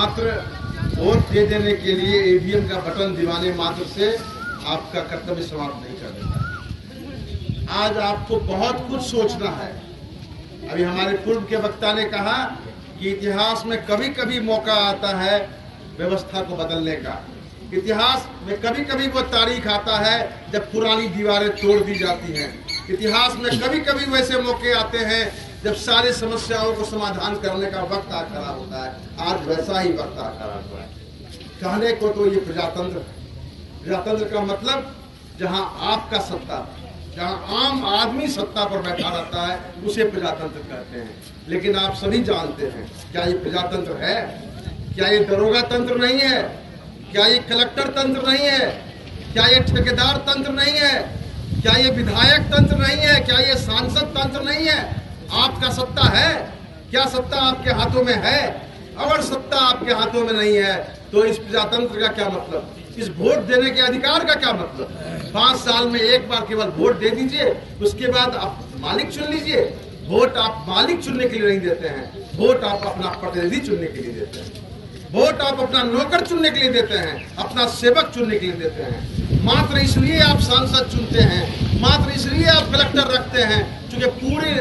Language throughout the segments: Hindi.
मात्र वोट दे देने के लिए ईवीएम का बटन दबाने मात्र से आपका कर्तव्य समाप्त नहीं कर देता। आज आपको बहुत कुछ सोचना है। अभी हमारे पूर्व के वक्ता ने कहा कि इतिहास में कभी कभी मौका आता है व्यवस्था को बदलने का। इतिहास में कभी कभी वो तारीख आता है जब पुरानी दीवारें तोड़ दी जाती हैं। इतिहास में कभी कभी वैसे मौके आते हैं जब सारी समस्याओं को समाधान करने का वक्त आ खड़ा होता है। आज वैसा ही वक्त आ खड़ा हुआ है। कहने को तो ये प्रजातंत्र है। प्रजातंत्र का मतलब जहां आपका सत्ता, जहां आम आदमी सत्ता पर बैठा रहता है, उसे प्रजातंत्र कहते हैं। लेकिन आप सभी जानते हैं, क्या ये प्रजातंत्र है? क्या ये दरोगा तंत्र नहीं है? क्या ये कलेक्टर तंत्र नहीं है? क्या ये ठेकेदार तंत्र नहीं है? क्या ये विधायक तंत्र नहीं है? क्या ये सांसद तंत्र नहीं है? आपका सत्ता है? क्या सत्ता आपके हाथों में है? अगर सत्ता आपके हाथों में नहीं है तो इस प्रजातंत्र का क्या मतलब? इस वोट देने के अधिकार का क्या मतलब? 5 साल में एक बार केवल वोट दे दीजिए, उसके बाद आप मालिक चुन लीजिए। वोट आप मालिक चुनने के लिए नहीं देते हैं, वोट आप अपना प्रतिनिधि चुनने के लिए देते हैं। वोट आप अपना नौकर चुनने के लिए देते हैं, अपना सेवक चुनने के लिए देते हैं। मात्र इसलिए आप सांसद चुनते हैं, मात्र इसलिए आप कलेक्टर रखते हैं, क्योंकि पूरे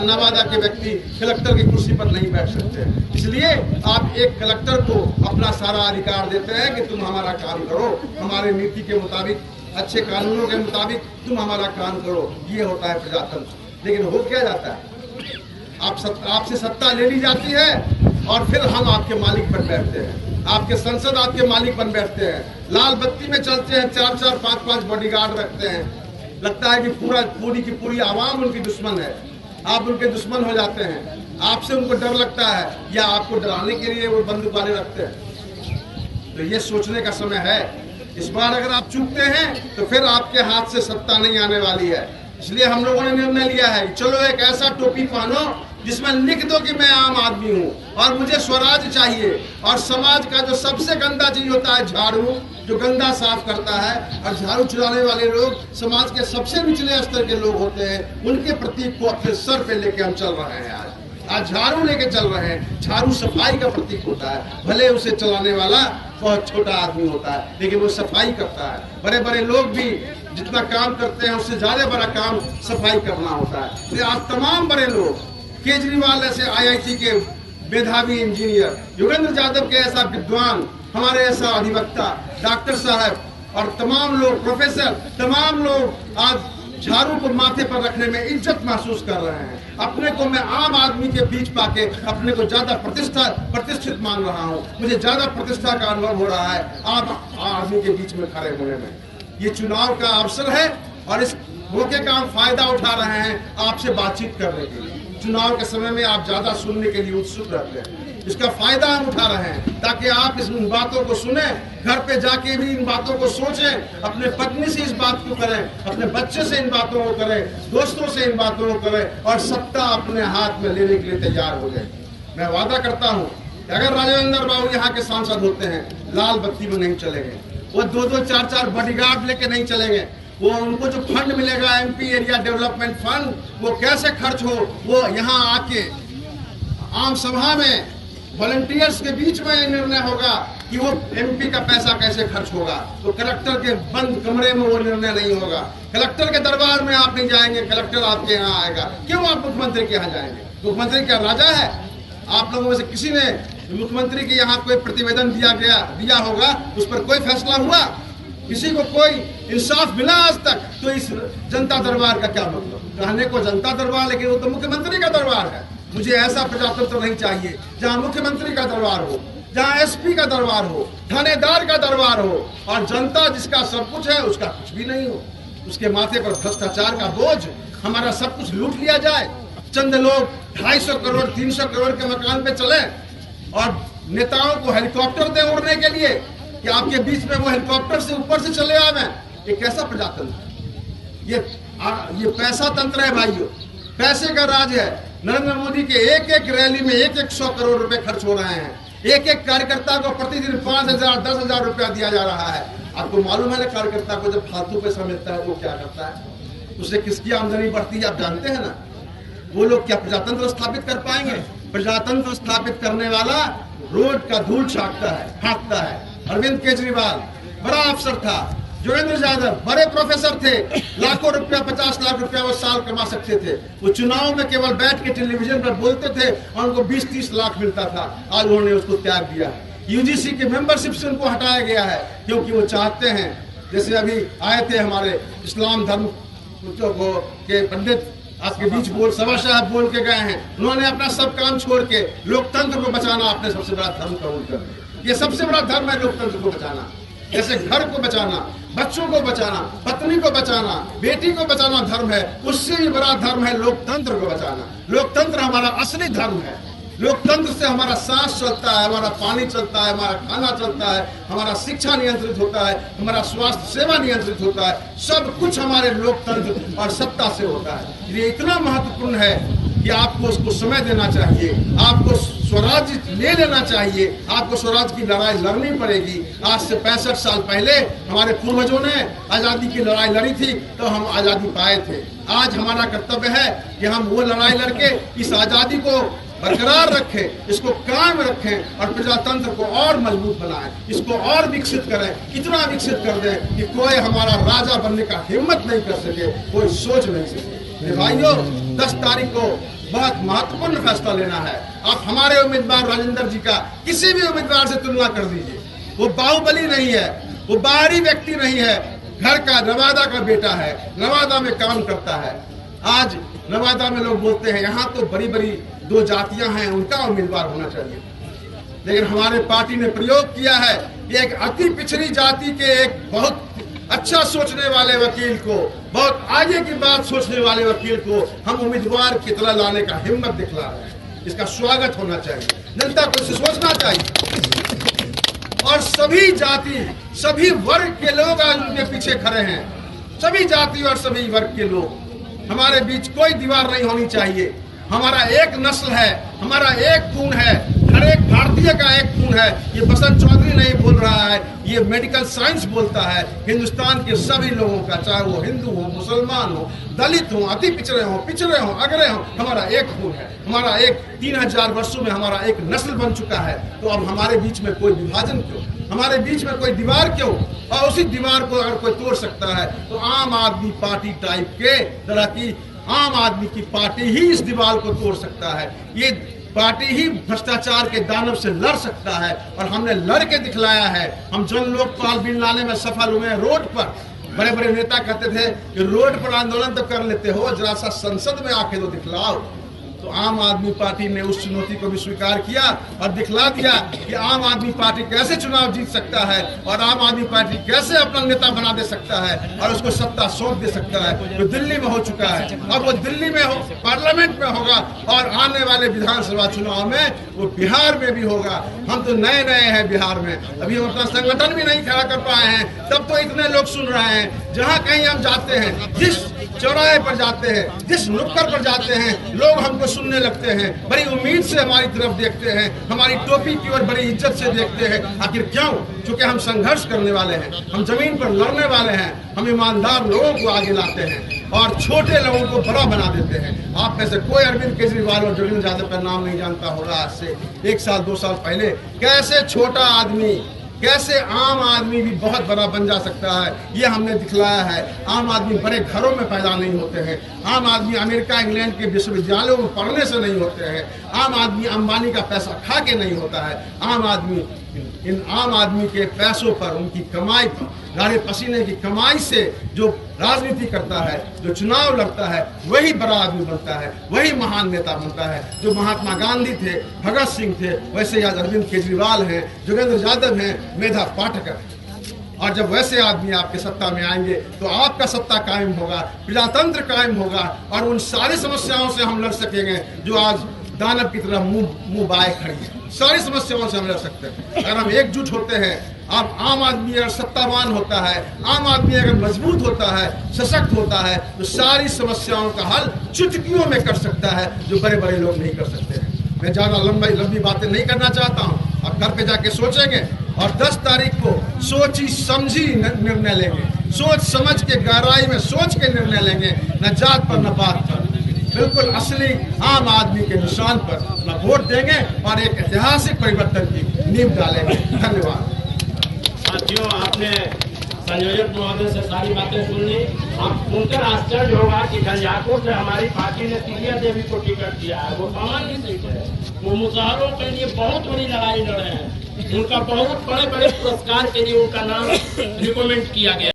नवादा के व्यक्ति कलेक्टर की कुर्सी पर नहीं बैठ सकते। इसलिए आप एक कलेक्टर को अपना सारा अधिकार देते हैं कि तुम हमारा काम करो, हमारे नीति के मुताबिक, अच्छे कानूनों के मुताबिक तुम हमारा काम करो। ये होता है प्रजातंत्र। लेकिन हो क्या जाता है? आपसे सत्ता ले ली जाती है और फिर हम आपके मालिक बन बैठते हैं। आपके संसद आपके मालिक बन बैठते हैं। लाल बत्ती में चलते हैं, 4-4, 5-5 बॉडीगार्ड रखते हैं। लगता है कि पूरी की पूरी आवाम उनकी दुश्मन है। आप उनके दुश्मन हो जाते हैं। आपसे उनको डर लगता है या आपको डराने के लिए वो बंदूक वाले रखते हैं। तो ये सोचने का समय है। इस बार अगर आप चूकते हैं तो फिर आपके हाथ से सत्ता नहीं आने वाली है। इसलिए हम लोगों ने निर्णय लिया है कि चलो एक ऐसा टोपी पहनो जिसमें लिख दो कि मैं आम आदमी हूँ और मुझे स्वराज चाहिए। और समाज का जो सबसे गंदा चीज होता है झाड़ू, जो गंदा साफ करता है, और झाड़ू चुराने वाले लोग समाज के सबसे निचले स्तर के लोग होते हैं। उनके प्रतीक को अपने सर पे लेके हम चल रहे हैं। आज झाड़ू लेके चल रहे हैं। झाड़ू सफाई का प्रतीक होता है। भले उसे चलाने वाला बहुत छोटा आदमी होता है, लेकिन वो सफाई करता है। बड़े बड़े लोग भी जितना काम करते हैं उससे ज्यादा बड़ा काम सफाई करना होता है। तो आज तमाम बड़े लोग, केजरीवाल ऐसे IIT के मेधावी इंजीनियर, योगेंद्र यादव के ऐसा विद्वान, हमारे ऐसा अधिवक्ता, डॉक्टर साहब और तमाम लोग, प्रोफेसर, तमाम लोग आज झाड़ू को माथे पर रखने में इज्जत महसूस कर रहे हैं। अपने को मैं आम आदमी के बीच पाके अपने को ज्यादा प्रतिष्ठित मान रहा हूँ। मुझे ज्यादा प्रतिष्ठा का अनुभव हो रहा है आम आदमी के बीच में खड़े होने में। ये चुनाव का अवसर है और इस मौके का हम फायदा उठा रहे हैं आपसे बातचीत करने के लिए। चुनाव के समय में आप ज्यादा सुनने के लिए उत्सुक रहते हैं। इसका फायदा हम उठा रहे हैं ताकि आप इन बातों को सुने, घर पे जाके भी इन बातों को सोचें, अपने पत्नी से इस बात को करें, अपने बच्चे से इन बातों को करें, दोस्तों से इन बातों को करें और सत्ता अपने हाथ में लेने के लिए तैयार हो जाए। मैं वादा करता हूँ कि अगर राजेंद्र बाबू यहाँ के सांसद होते हैं, लाल बत्ती में नहीं चलेंगे। वो 2-2, 4-4 बॉडीगार्ड लेके नहीं चलेंगे। वो उनको जो फंड मिलेगा MP एरिया डेवलपमेंट फंड, वो कैसे खर्च हो, वो यहाँ आके आम सभा में वॉलंटियर्स के बीच में निर्णय होगा कि वो MP का पैसा कैसे खर्च होगा। तो कलेक्टर के बंद कमरे में वो निर्णय नहीं होगा। कलेक्टर के दरबार में आप नहीं जाएंगे, कलेक्टर आपके यहाँ आएगा। क्यों आप मुख्यमंत्री के यहाँ जाएंगे? मुख्यमंत्री क्या राजा है? आप लोगों में से किसी ने मुख्यमंत्री के यहाँ कोई प्रतिवेदन दिया होगा, उस पर कोई फैसला हुआ? किसी को कोई इंसाफ मिला आज तक? तो इस जनता दरबार का क्या मतलब? कहने को जनता दरबार, लेकिन वो तो मुख्यमंत्री का दरबार है। मुझे ऐसा प्रजातंत्र नहीं चाहिए जहां मुख्यमंत्री का दरबार हो, जहां SP का दरबार हो, थानेदार का दरबार हो और जनता जिसका सब कुछ है उसका कुछ भी नहीं हो। उसके माथे पर भ्रष्टाचार का बोझ, हमारा सब कुछ लूट लिया जाए। चंद लोग 250 करोड़ 300 करोड़ के मकान पे चले और नेताओं को हेलीकॉप्टर दे उड़ने के लिए कि आपके बीच में वो हेलीकॉप्टर से ऊपर से चले आवे। ये कैसा प्रजातंत्र? ये पैसा तंत्र है भाइयों, पैसे का राज है। नरेंद्र मोदी के एक रैली में 100 करोड़ रुपए खर्च हो रहे हैं। एक कार्यकर्ता को प्रतिदिन 5,000 10,000 रुपया दिया जा रहा है। आपको मालूम है कार्यकर्ता को जब फालतू पैसा मिलता है वो क्या करता है? उससे किसकी आमदनी बढ़ती है आप जानते हैं ना। वो लोग क्या प्रजातंत्र स्थापित कर पाएंगे? प्रजातंत्र स्थापित करने वाला रोड का धूल हाँकता है। अरविंद केजरीवाल बड़ा अफसर था, जोगेंद्र यादव बड़े प्रोफेसर थे, लाखों रुपया 50 लाख रुपया वो साल कमा सकते थे। वो चुनाव में केवल बैठ के टेलीविजन पर बोलते थे और उनको 20-30 लाख मिलता था। आज उन्होंने उसको त्याग दिया। यूजीसी के मेंबरशिप से उनको हटाया गया है, क्योंकि वो चाहते हैं, जैसे अभी आए थे हमारे इस्लाम धर्म के पंडित आपके बीच सभा साहब बोल के गए हैं, उन्होंने अपना सब काम छोड़ के लोकतंत्र को बचाना अपने सबसे बड़ा धर्म कबूल कर लिया। ये सबसे बड़ा धर्म है लोकतंत्र को बचाना। जैसे घर को बचाना, बच्चों को बचाना, पत्नी को बचाना, बेटी को बचाना धर्म है, उससे भी बड़ा धर्म है लोकतंत्र को बचाना। लोकतंत्र हमारा असली धर्म है। लोकतंत्र से हमारा सांस चलता है, हमारा पानी चलता है, हमारा खाना चलता है, हमारा शिक्षा नियंत्रित होता है, हमारा स्वास्थ्य सेवा नियंत्रित होता है। सब कुछ हमारे लोकतंत्र और सत्ता से होता है। ये इतना महत्वपूर्ण है कि आपको उसको समय देना चाहिए, आपको स्वराज्य ले लेना चाहिए, आपको स्वराज की लड़ाई लड़नी पड़ेगी। आज से 65 साल पहले हमारे पूर्वजों ने आज़ादी की लड़ाई लड़ी थी, तो हम आज़ादी पाए थे। आज हमारा कर्तव्य है कि हम वो लड़ाई लड़के इस आज़ादी को बरकरार रखें, इसको कायम रखें और प्रजातंत्र को और मजबूत बनाएं, इसको और विकसित करें, इतना विकसित कर दें कि कोई हमारा राजा बनने का हिम्मत नहीं कर सके, कोई सोच नहीं सके। भाइयों, 10 तारीख को बहुत महत्वपूर्ण फैसला लेना है। आप हमारे उम्मीदवार राजेंद्र जी का किसी भी उम्मीदवार से तुलना कर दीजिए। वो बाहुबली नहीं है, वो बाहरी व्यक्ति नहीं है, घर का नवादा का बेटा है, नवादा में काम करता है। आज नवादा में लोग बोलते हैं यहाँ तो बड़ी बड़ी 2 जातियां हैं, उनका उम्मीदवार होना चाहिए। लेकिन हमारे पार्टी ने प्रयोग किया है कि एक अति पिछड़ी जाति के एक बहुत अच्छा सोचने वाले वकील को, बहुत आगे की बात सोचने वाले वकील को हम उम्मीदवार की तरह लाने का हिम्मत दिखला रहे हैं। इसका स्वागत होना चाहिए, जनता को इसे सोचना चाहिए। और सभी जाति, सभी वर्ग के लोग आज उनके पीछे खड़े हैं। सभी जाति और सभी वर्ग के लोग, हमारे बीच कोई दीवार नहीं होनी चाहिए। हमारा एक नस्ल है, हमारा एक खून है, हर एक भारतीय का एक खून है। ये बसंत चौधरी नहीं बोल रहा है, ये मेडिकल साइंस बोलता है। हिंदुस्तान के सभी लोगों का, चाहे वो हिंदू हो, मुसलमान हो, दलित हो, अति पिछड़े हो, अगड़े हो, हमारा एक खून है। हमारा एक 3000 वर्षों में हमारा एक नस्ल बन चुका है। तो अब हमारे बीच में कोई विभाजन क्यों, हमारे बीच में कोई दीवार क्यों? और उसी दीवार को अगर कोई तोड़ सकता है तो आम आदमी पार्टी टाइप के तरह की आम आदमी की पार्टी ही इस दीवार को तोड़ सकता है। ये पार्टी ही भ्रष्टाचार के दानव से लड़ सकता है और हमने लड़ के दिखलाया है। हम जन लोकपाल बिल लाने में सफल हुए। रोड पर बड़े बड़े नेता कहते थे कि रोड पर आंदोलन तो कर लेते हो, जरा सा संसद में आके तो दिखलाओ। तो आम आदमी पार्टी ने उस चुनौती को भी स्वीकार किया और दिखला दिया कि आम आदमी पार्टी कैसे चुनाव जीत सकता है और आम आदमी पार्टी कैसे अपना नेता बना दे सकता है और उसको सत्ता सौंप दे सकता है। जो दिल्ली में हो चुका है, अब वो दिल्ली में हो, पार्लियामेंट में होगा और आने वाले विधानसभा चुनाव में वो बिहार में भी होगा। हम तो नए नए हैं बिहार में, अभी हम अपना संगठन भी नहीं खड़ा कर पाए हैं, तब तो इतने लोग सुन रहे हैं। जहाँ कहीं हम जाते हैं, जिस चौराहे पर जाते हैं, जिस नुक्कड़ पर जाते हैं, लोग हमको सुनने लगते हैं, बड़ी उम्मीद से हमारी तरफ देखते हैं, हमारी टोपी की ओर बड़ी इज्जत से देखते हैं। आखिर क्यों? क्योंकि हम संघर्ष करने वाले हैं, हम जमीन पर लड़ने वाले हैं, हम ईमानदार लोगों को आगे लाते हैं और छोटे लोगों को बड़ा बना देते हैं। आप में से कोई अरविंद केजरीवाल और जोगेंद्र यादव का नाम नहीं जानता होगा। आज से 1 साल 2 साल पहले कैसे छोटा आदमी, कैसे आम आदमी भी बहुत बड़ा बन जा सकता है, ये हमने दिखलाया है। आम आदमी बड़े घरों में पैदा नहीं होते हैं, आम आदमी अमेरिका इंग्लैंड के विश्वविद्यालयों में पढ़ने से नहीं होते हैं, आम आदमी अंबानी का पैसा खा के नहीं होता है। आम आदमी इन आम आदमी के पैसों पर, उनकी कमाई पर, गाढ़े पसीने की कमाई से जो राजनीति करता है, जो चुनाव लड़ता है, वही बड़ा आदमी बनता है, वही महान नेता बनता है। जो महात्मा गांधी थे, भगत सिंह थे, वैसे आज अरविंद केजरीवाल हैं, जोगेंद्र यादव हैं, मेधा पाठक हैं। और जब वैसे आदमी आपके सत्ता में आएंगे तो आपका सत्ता कायम होगा, प्रजातंत्र कायम होगा और उन सारी समस्याओं से हम लड़ सकेंगे जो आज दानव की तरह मुंह बाए खड़ी है। सारी समस्याओं से हम लड़ सकते हैं अगर हम एकजुट होते हैं। अब आम आदमी अगर सत्तावान होता है, आम आदमी अगर मजबूत होता है, सशक्त होता है, तो सारी समस्याओं का हल चुटकियों में कर सकता है, जो बड़े बड़े लोग नहीं कर सकते हैं। मैं ज़्यादा लंबी बातें नहीं करना चाहता हूँ। अब घर पे जाके सोचेंगे और 10 तारीख को सोची समझी निर्णय लेंगे, सोच समझ के गहराई में सोच के निर्णय लेंगे, न जात पर न बात पर। बिल्कुल असली आम आदमी के निशान पर अपना वोट देंगे और एक ऐतिहासिक परिवर्तन की नींव डालेंगे। धन्यवाद। साथियों, आपने संयोजक महोदय से सारी बातें सुन ली। आप सुनकर आश्चर्य होगा कि गंजापुर से हमारी पार्टी ने तिलिया देवी को टिकट दिया है। वो सामान्य सीट है, वो मुसहरों के लिए बहुत बड़ी लड़ाई लड़े हैं। उनका बहुत बड़े बड़े पुरस्कार के लिए उनका नाम रिकमेंड किया गया।